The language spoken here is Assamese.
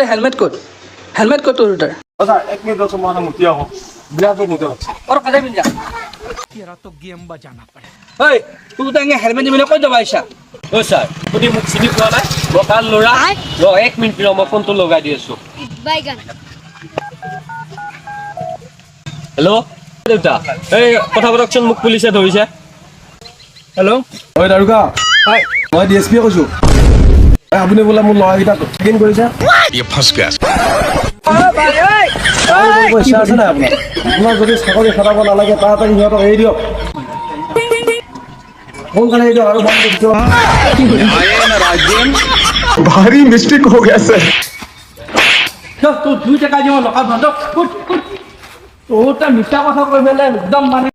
দুটাৰ হেলমেট ক'ত তোৰ দুটাৰ স্যার এক মিনিট দশ মানে মুতি আহো বিরাট মুতি হচ্ছে और कदे मिल जा तेरा तो गेम बजाना पड़े ओए तू तो एंगे हेलमेट मिले कोई दबा आइसा ও স্যার তুমি মোক চিনি পোৱা নাই মই কাৰ ল'ৰা এক মিনিট ৰ মই ফোনটো লগাই দি আছো বাইগান হেল্ল' দেউতা এই কথা পাতকচোন মোক পুলিচে ধৰিছে हेलो ওই দাৰুকা हाय মই ডিএসপি কৈছো আপুনি বোলে মোৰ ল'ৰাকেইটা চেকিং কৰিছে ये फंस गया পইচা আছে নাই আপোনাৰ আপোনাৰ যদি চাকৰি খটাব নালাগে তাড়াতাড়ি সিহঁতক এৰি দিয়ক সোনকালে এৰি দিয়ক আৰু বন্ধ কৰি দিয়ক भारी मिस्टेक हो गया सर तू 2 টাকা দিব লকা বন্ধ তোৰটা মিছা কথা কৈ বেলে একদম মানে